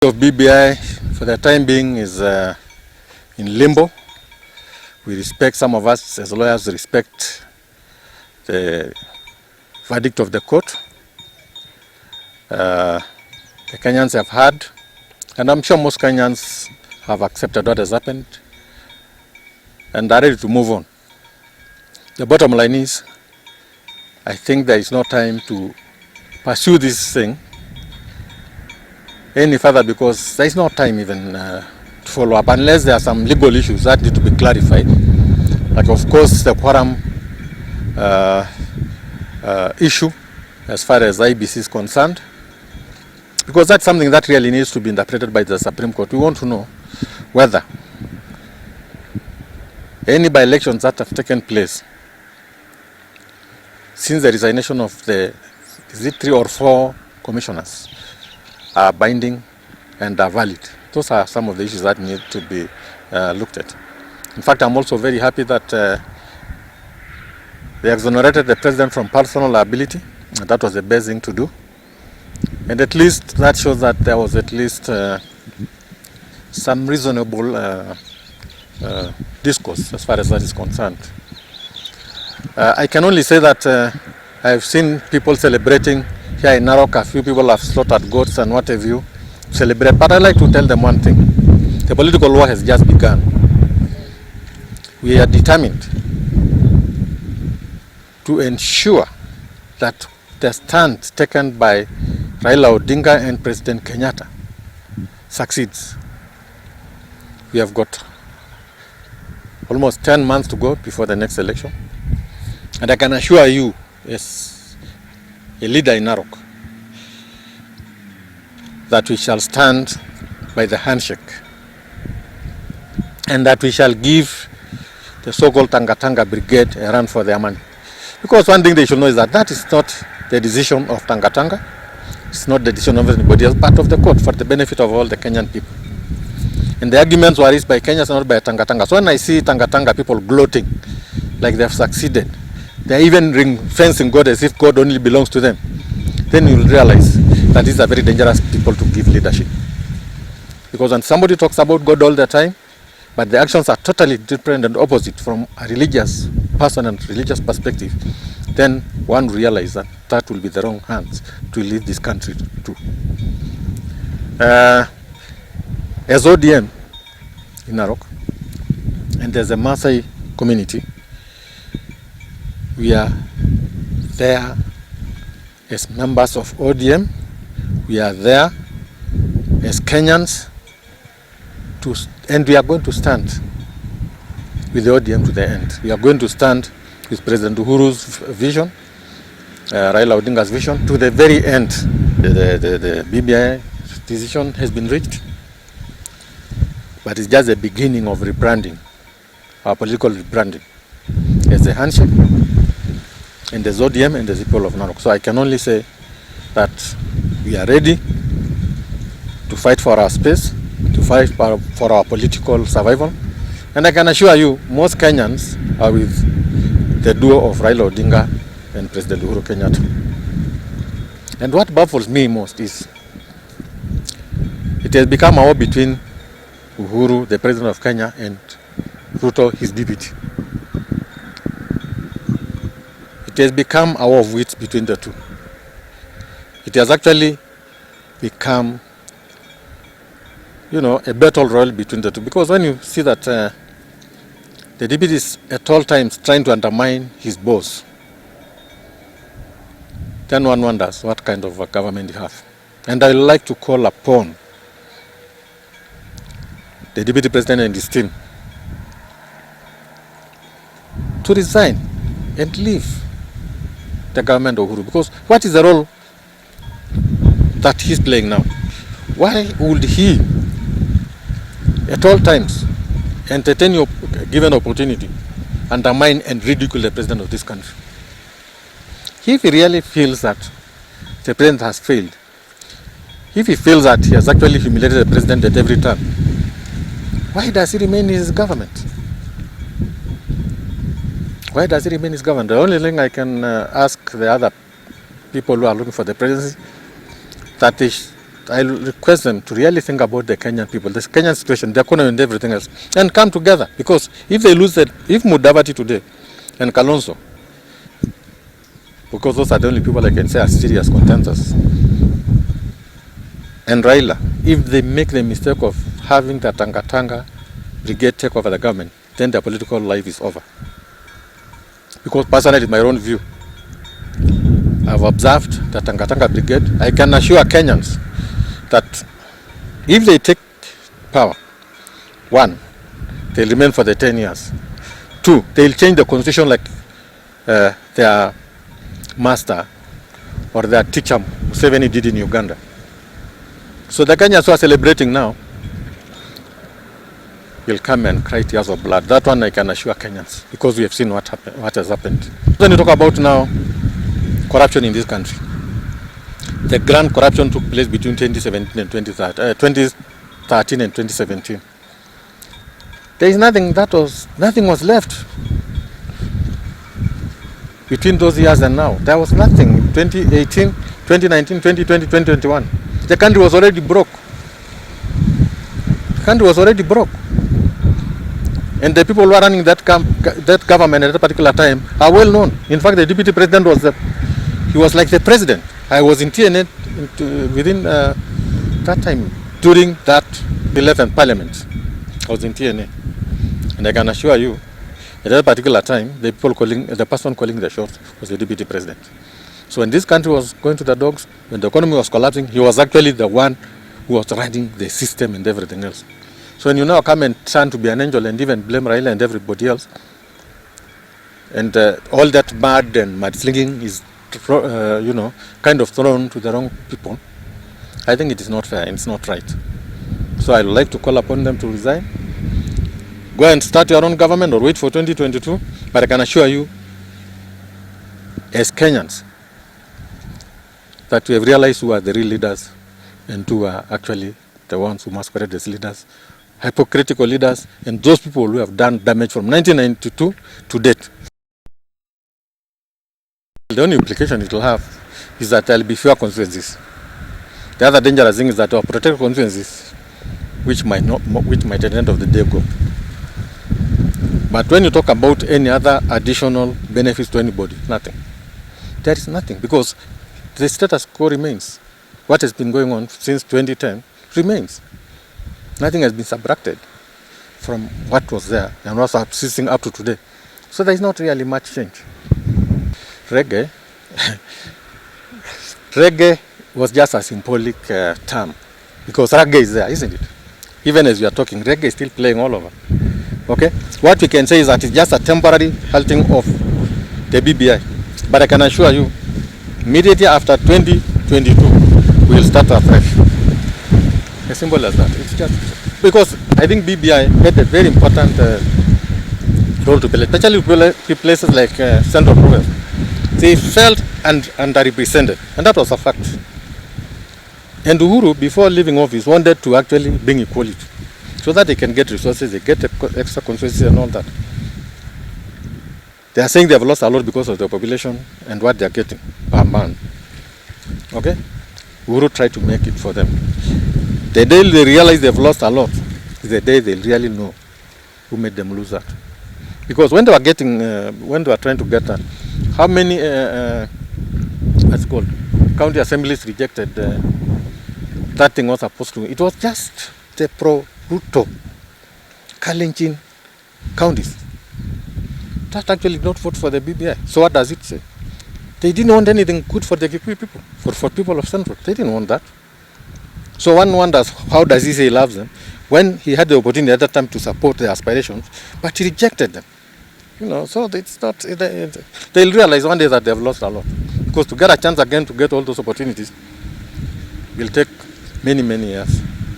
Of BBI for the time being is in limbo. We respect, some of us as lawyers respect the verdict of the court. The Kenyans have heard, and I'm sure most Kenyans have accepted what has happened and are ready to move on. The bottom line is, I think there is no time to pursue this thing any further, because there is no time even to follow up unless there are some legal issues that need to be clarified. Like, of course, the quorum issue as far as IBC is concerned, because that's something that really needs to be interpreted by the Supreme Court. We want to know whether any by-elections that have taken place since the resignation of the 3 or 4 commissioners are binding and are valid. Those are some of the issues that need to be looked at. In fact, I'm also very happy that they exonerated the president from personal liability. That was the best thing to do. And at least that shows that there was at least some reasonable discourse as far as that is concerned. I can only say that I've seen people celebrating here in Narok. A few people have slaughtered goats and what have you, celebrate. But I'd like to tell them one thing. The political war has just begun. We are determined to ensure that the stand taken by Raila Odinga and President Kenyatta succeeds. We have got almost 10 months to go before the next election. And I can assure you, as a leader in Narok, that we shall stand by the handshake and that we shall give the so-called Tanga Brigade a run for their money. Because one thing they should know is that that is not the decision of Tanga. It's not the decision of anybody else, but of the court, for the benefit of all the Kenyan people. And the arguments were raised by Kenyans, not by Tanga. So when I see Tanga people gloating like they have succeeded, they're even ring-fencing God as if God only belongs to them, then you'll realize that these are very dangerous people to give leadership. Because when somebody talks about God all the time, but the actions are totally different and opposite from a religious person and religious perspective, then one realizes that that will be the wrong hands to lead this country to. As ODM in Narok, and as a Maasai community, we are there as members of ODM. We are there as Kenyans, and we are going to stand with the ODM to the end. We are going to stand with President Uhuru's vision, Raila Odinga's vision, to the very end. The BBI decision has been reached, but it's just the beginning of rebranding, our political rebranding, as a handshake, and the ODM and the people of Narok. So I can only say that we are ready to fight for our space, to fight for our political survival. And I can assure you, most Kenyans are with the duo of Raila Odinga and President Uhuru Kenyatta. And what baffles me most is it has become a war between Uhuru, the President of Kenya, and Ruto, his deputy. It has become a war of wits between the two. It has actually become, a battle royal between the two. Because when you see that the deputy is at all times trying to undermine his boss, then one wonders what kind of a government you have. And I would like to call upon the deputy president and his team to resign and leave the government of Uhuru. Because what is the role that he's playing now? Why would he at all times entertain your given opportunity, undermine and ridicule the president of this country? If he really feels that the president has failed, if he feels that he has actually humiliated the president at every turn, why does he remain in his government? Why does he remain in his government? The only thing I can ask the other people who are looking for the presidency, that I request them to really think about the Kenyan people, the Kenyan situation, the economy and everything else, and come together. Because if they lose it, if Mudavadi today and Kalonzo, because those are the only people I can say are serious contenders, and Raila, if they make the mistake of having the Tanga brigade take over the government, then their political life is over. Because personally, in my own view, I've observed the Tanga brigade. I can assure Kenyans that if they take power, one, they'll remain for the 10 years. Two, they'll change the constitution like their master or their teacher Museveni did in Uganda. So the Kenyans who are celebrating now will come and cry tears of blood. That one I can assure Kenyans, because we have seen what has happened. When you talk about now corruption in this country, the grand corruption took place between 2017 and 2013 and 2017. There is nothing was left between those years and now. There was nothing. 2018, 2019, 2020, 2021. The country was already broke. The country was already broke. And the people who are running that government at that particular time are well known. In fact, the deputy president he was like the president. I was in TNA within that time, during that 11th parliament. I was in TNA. And I can assure you, at that particular time, the person calling the shots was the deputy president. So when this country was going to the dogs, when the economy was collapsing, he was actually the one who was running the system and everything else. So when you now come and turn to be an angel and even blame Raila and everybody else, and all that mud and mudslinging is, kind of thrown to the wrong people, I think it is not fair and it's not right. So I would like to call upon them to resign. Go and start your own government or wait for 2022. But I can assure you, as Kenyans, that we have realized who are the real leaders and who are actually the ones who masquerade as leaders, hypocritical leaders, and those people who have done damage from 1992 to date. The only implication it will have is that there will be fewer consequences. The other dangerous thing is that our protect consequences, which might at the end of the day go. But when you talk about any other additional benefits to anybody, nothing. There is nothing, because the status quo remains. What has been going on since 2010 remains. Nothing has been subtracted from what was there and what's subsisting up to today. So there is not really much change. Reggae was just a symbolic term, because reggae is there, isn't it? Even as we are talking, reggae is still playing all over. Okay? What we can say is that it's just a temporary halting of the BBI. But I can assure you, immediately after 2022, we will start afresh. As simple as that. It's just because I think BBI had a very important role to play, especially places like Central Province. They felt underrepresented, and that was a fact. And Uhuru, before leaving office, wanted to actually bring equality, so that they can get resources, they get extra constituencies and all that. They are saying they have lost a lot because of the population and what they are getting per man. Okay? Uhuru tried to make it for them. The day they realize they've lost a lot is the day they really know who made them lose that. Because when they were trying to get that, how many county assemblies rejected that thing was supposed to? It was just the pro-Ruto Kalenjin counties that actually did not vote for the BBI. So what does it say? They didn't want anything good for the Kikuyu people, for people of Central. They didn't want that. So one wonders, how does he say he loves them when he had the opportunity at that time to support their aspirations, but he rejected them? So it's not. They'll realize one day that they've lost a lot, because to get a chance again to get all those opportunities will take many, many years.